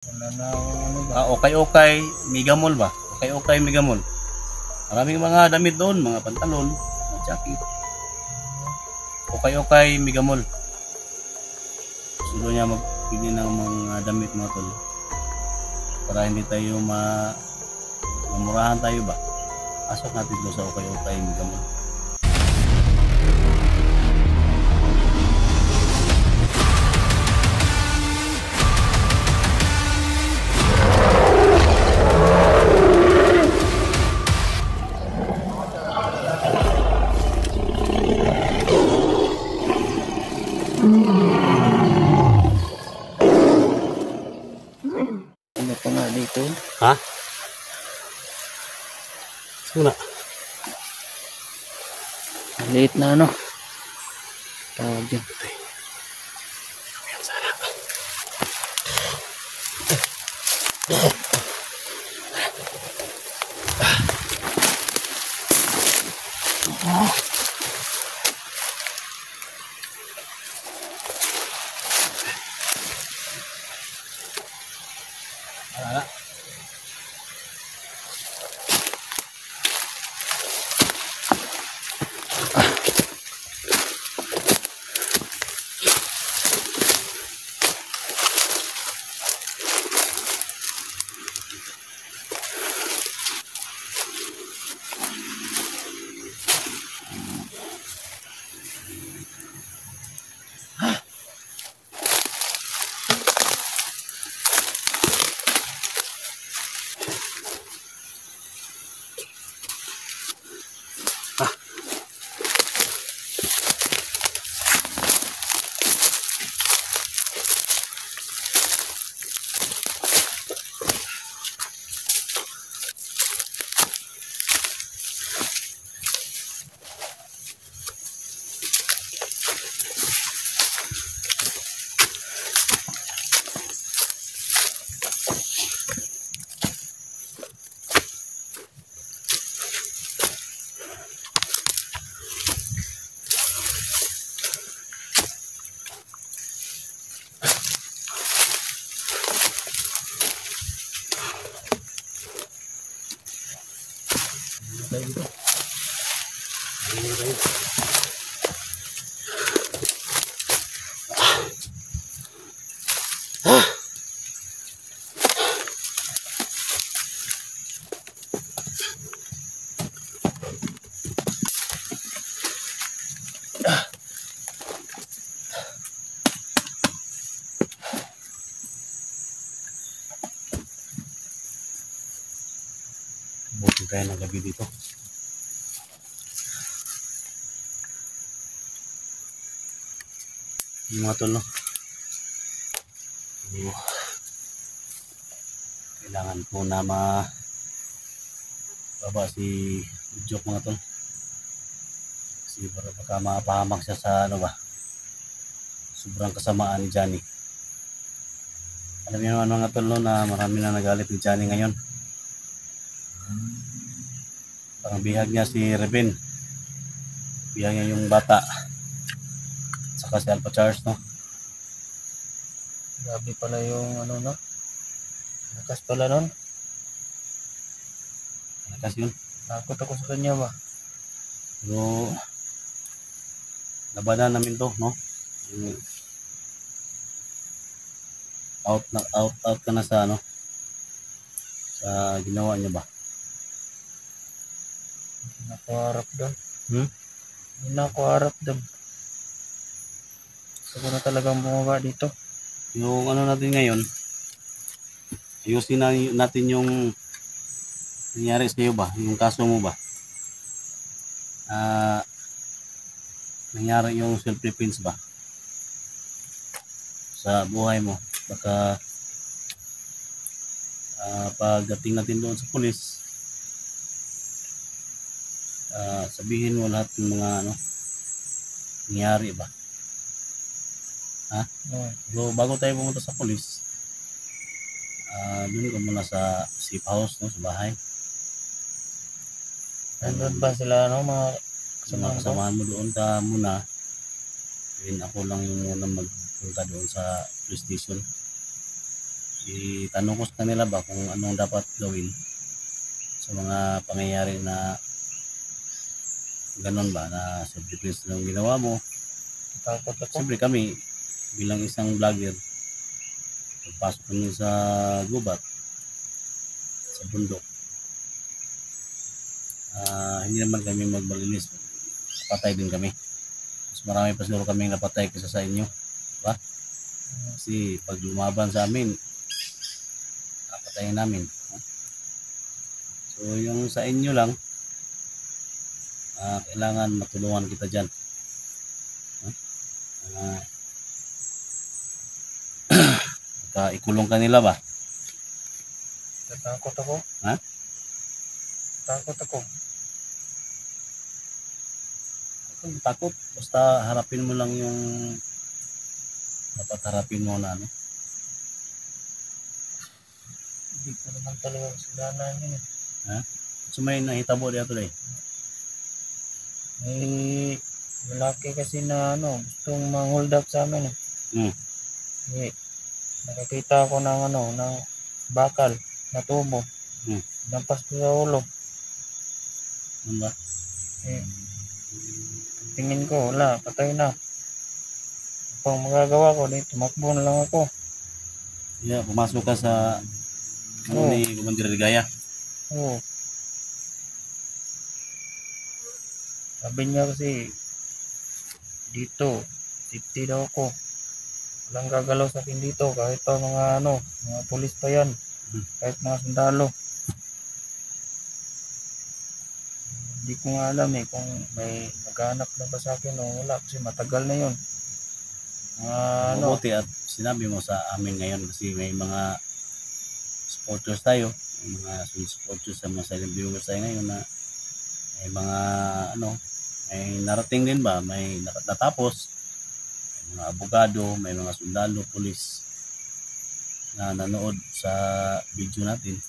Wala na ano ba? Okay-okay, Mega Mall ba? Okay-okay, Mega Mall. Maraming mga damit doon, mga pantalon, mga jacket. Okay-okay, Mega Mall. Gusto niya magpili ng mga damit mga tol. Para hindi tayo mamurahan tayo ba? Asok natin doon sa okay-okay, Mega Mall. Ano pa nga dito? Ha? Suna. Maliit na ano? Tawag dyan. Wala. Buti tayo ng gabi dito. Yung mga tol, no? Kailangan po na baba si Jok mga tol. Kasi baka mapahamak siya sa ano ba? Sobrang kasamaan ni Johnny. Alam niyo naman mga tol, no, na marami na nagalit ni Johnny ngayon. Parang bihag niya si Revin. Bihag niya yung bata. Saka si Alpha Charles, no? Grabe pala yung ano no? Lakas pala nun. Lakas yun. Takot ako sa kanya ba? Pero labanan namin to, no? Out ka na sa ano? Sa ginawa niya ba? Hindi na ako harap doon. Hmm? Hindi na ako harap doon. Gusto ko na talagang bumaba dito. Yung ano natin ngayon, ayusin natin yung nangyari sa iyo ba? Yung kaso mo ba? Nangyari yung self-defense ba? Sa buhay mo. Baka pagdating natin doon sa pulis, sabihin mo lahat ng mga ano nangyari ba? Ha? So, bago tayo pumunta sa pulis, doon ka muna sa safe house, no, sa bahay. Nandun ba sila ano mga Mga kasamahan mo doon ka muna. Then ako lang yung muna magpunta doon sa police station. itanong ko sa kanila ba kung anong dapat gawin sa mga pangyayari na ganun ba, na self-defense lang ginawa mo. Takot ako. Siyempre kami bilang isang vlogger, pagpasok kami sa gubat, sa bundok, hindi naman kami magbalinis, patay din kami. Mas marami pa siguro kami napatay kaysa sa inyo, diba? Kasi pag lumaban sa amin, napatayin namin. So yung sa inyo lang, kailangan matulungan kita dyan. Ikulong ka nila ba? Takot ako. Ha? Takot ako. Takot, basta harapin mo lang yung dapat harapin mo na ano. Hindi ko naman talaga kasalanan yun. So may nahitabo dito eh. May malaki kasi na gustong mang-hold up sa amin. Nakakita ako ng ng bakal na tubo. Nampas ko sa ulo. Ano ba? Tingin ko, wala, patay na. Pang magagawa ko, tumakbo na lang ako. Yeah, pumasok ka sa ni Commander Ligaya. Oo. Sabi niya kasi, dito, safety daw ako. Walang gagalaw sa akin dito, kahit pa mga mga pulis pa yan. Kahit mga sundalo. Hindi ko nga alam kung may naghanap na ba sa akin o wala kasi matagal na yun. Mabuti at sinabi mo sa amin ngayon kasi may mga supporters tayo, may mga supporters sa mga silent viewers tayo ngayon na may mga may narating din ba, may natapos, may mga abogado, may mga sundalo, pulis na nanood sa video natin.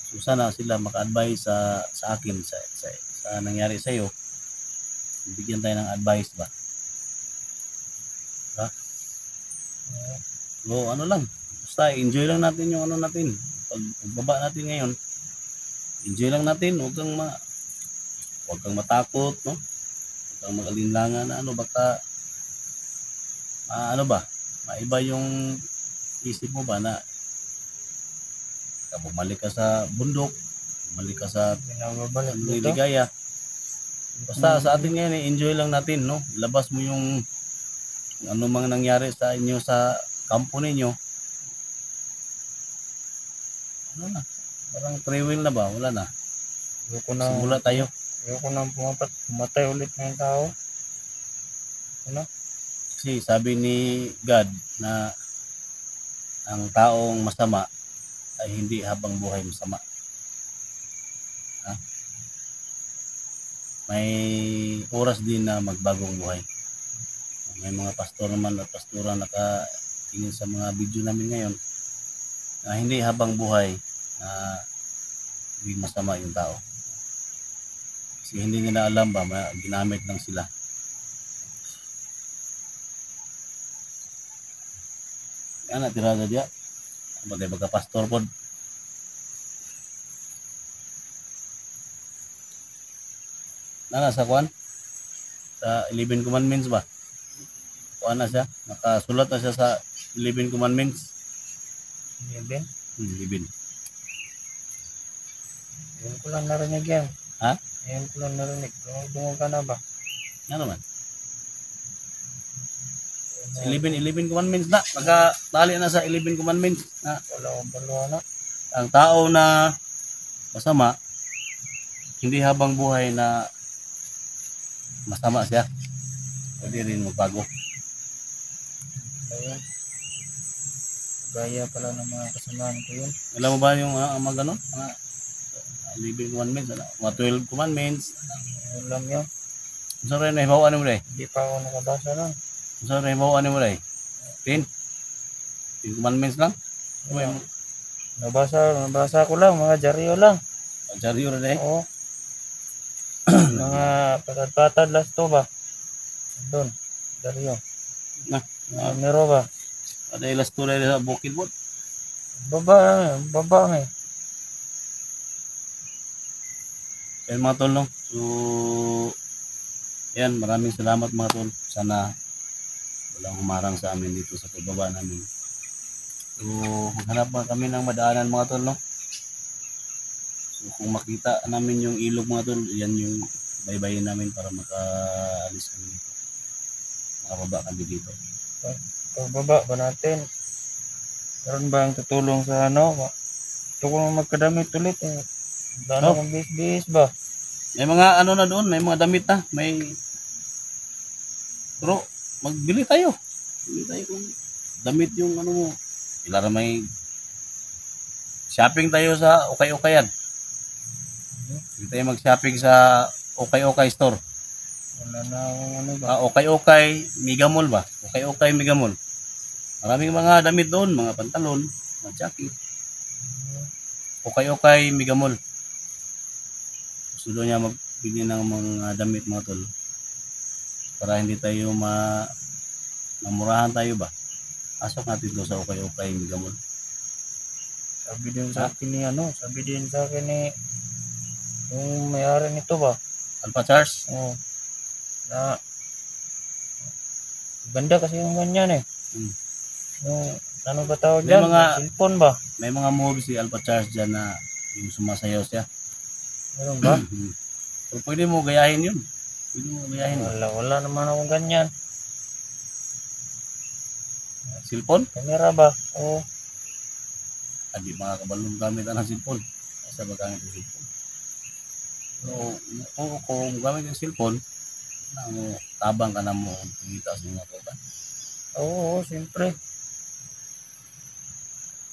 So sana sila maka-advise sa akin sa nangyari sa iyo. Bigyan tayo ng advice ba? Ha? So lang, basta enjoy lang natin yung natin. Pagbaba natin ngayon, enjoy lang natin, huwag kang matakot, no? Huwag kang mag-alinlangan na baka maiba yung isip mo ba na bumalik ka sa bundok, bumalik ka sa Ligaya. Basta sa atin ngayon, enjoy lang natin, no? Labas mo yung ano mang nangyari sa inyo sa kampo ninyo. Na? Parang free-will na ba? Wala na. Simula tayo. Ayoko na pumatay ulit ng tao. Kasi sabi ni God na ang taong masama ay hindi habang buhay masama. May oras din na magbagong buhay. May mga pastor naman at pastora nakatingin sa mga video namin ngayon na hindi habang buhay na hindi masama yung tao. Kasi hindi nila alam ba, ginamit lang sila. Yan na tirada diya. Bagay baga pastor pod. Sa kuan? Sa 11 commandments ba? Kuan na siya? Nakasulat na siya sa 11 commandments. 11? 11. Ngayon ko lang narinig yan. Ha? Ngayon ko lang narinig. Dungo ka na ba? Ano naman? 11 commandments na. Tali na sa 11 commandments na Wala akong balawa na. ang tao na masama hindi habang buhay na masama siya. Pwede rin magbago. Ayun. Gaya pala ng mga kasamahan ko yun. Alam mo ba yung mga gano'n? 11 commandments, mga 12 commandments. Alam nyo, Saan rin nahibawan mo rin? hindi pa ako nakabasa lang. Saan rin nahibawan mo rin? 10 commandments lang? Nabasa ko lang, mga dyaryo lang. Charyo rin eh. Oo. Mga patad-patad last to ba? Doon, dyaryo. Na, Mero ba? ada ilas tulay sa bukid mo. Baba nga eh. Yan mga tol, no? So, yan, maraming salamat mga tol. Sana walang humarang sa amin dito sa pagbaba namin. So, maghanap pa kami ng madaanan mga tol, no? So, kung makita namin yung ilog mga tol, yan yung baybayin namin para makaalis kami dito. Makababa kami dito. Pagbaba ba natin? Meron ba ang tutulong sa ano? Ito kung magkadamit ulit eh. Wala akong bis ba? May mga ano na doon, may mga damit na, may... Pero, magbili tayo. Bili tayo kung damit yung ano mo. Kailangan may... Shopping tayo sa Okay-Okayan. Bili tayo mag-shopping sa Okay-Okay store. Wala na akong ano ba? Okay-Okay Mega Mall ba? Okay-Okay Mega Mall. Maraming mga damit doon, mga pantalon, mga jacket. Okay-Okay Mega Mall. Gusto niya magbili ng mga damit mga tol. Para hindi tayo mamurahan tayo ba? Asok natin doon sa Okay-Okay Mega Mall. Sabi din sa akin ni yung may-ari nito ba? Alpha Charles? Oo. Na ganda kasi yung ganyan eh. Yung ano ba tawag May dyan? mga- Cellphone ba? May mga moves si Alpha Charles dyan na yung sumasayaw siya. Meron ba? So, pwede mo gayahin yun. Pwede mo gayahin. Wala naman akong ganyan. Cellphone? Kamera ba? Oo. Hindi mga kabalong gamit ng cellphone. Sa magamit ng cellphone. So, kung gamit ng cellphone, tabang ka na mo kumita sa mga kota. Oo, siyempre.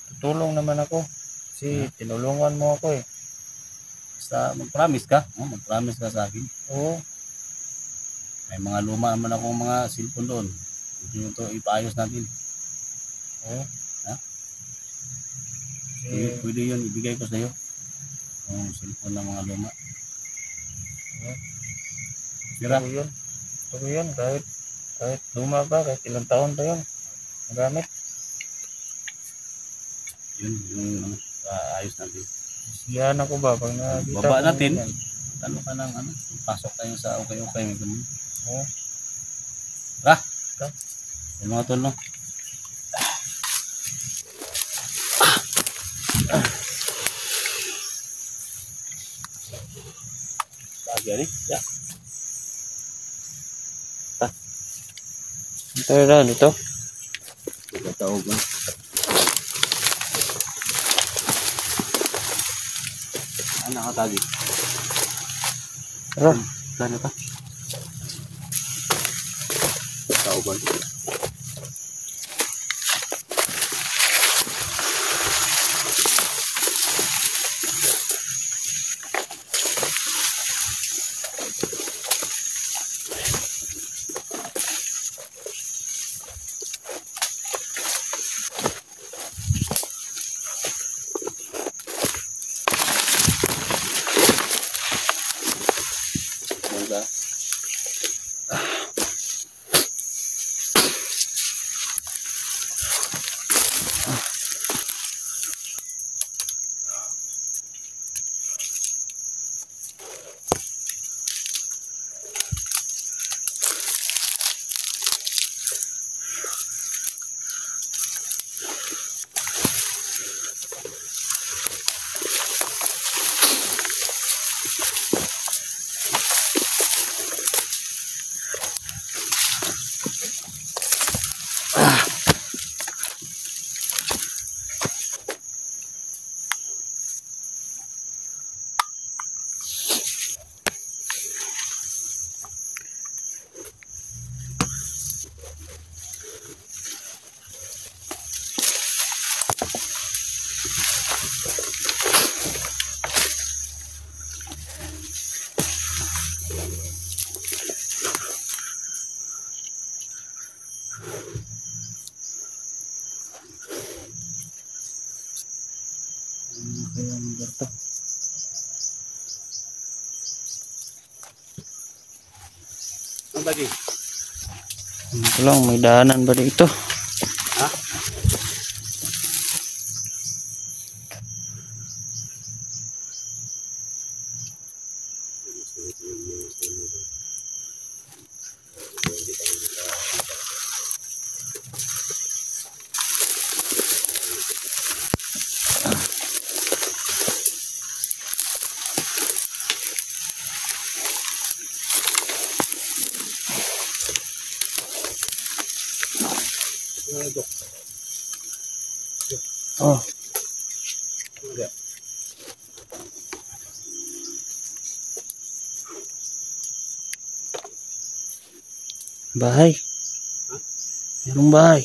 Tutulong naman ako. Kasi tinulungan mo ako eh. Basta mag-promise ka. Mag-promise ka sa akin. Oo. May mga luma naman akong mga cellphone doon. Ito ipaayos natin. Oo. Ha? Eh, Pwede yun, ibigay ko sa iyo. Yung cellphone ng mga luma. Sira. Gusto ko yun. Kahit luma pa, kahit ilang taon pa yun. Magamit. Yun, yung ayos natin. Siyahan ako ba? Pag nakita Baba ko natin. ganyan. Talo ka ng pasok tayo sa Okay-Okay. May ganun. Oo. Yung mga tol, no? Lagi, ya. Ito na, dito. Tawag mo. Nakatagi. Tara. Gano'n ka? Tawag mo. Ito. Ang lagi? Ito lang, may daanan ba dito? Ha? Oh. Bahay. Merong bahay.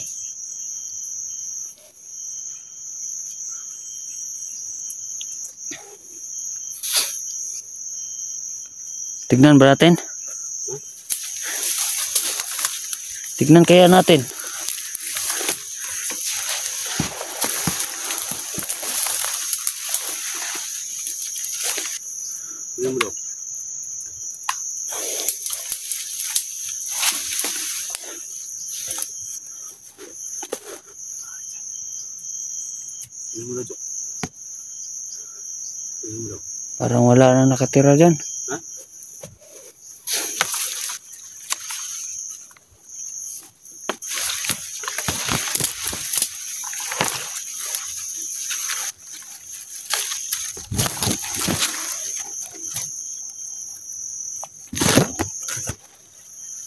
Tignan ba natin? Tignan kaya natin. Tingnan mo daw. Tingnan mo daw, Jok. Tingnan mo daw. Parang wala na nakatira dyan. Ha?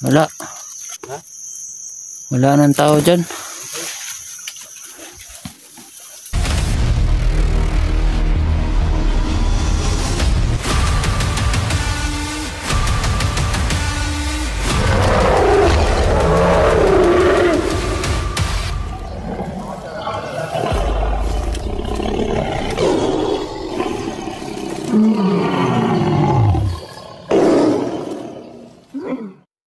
Wala. Ha? Wala nang tao dyan.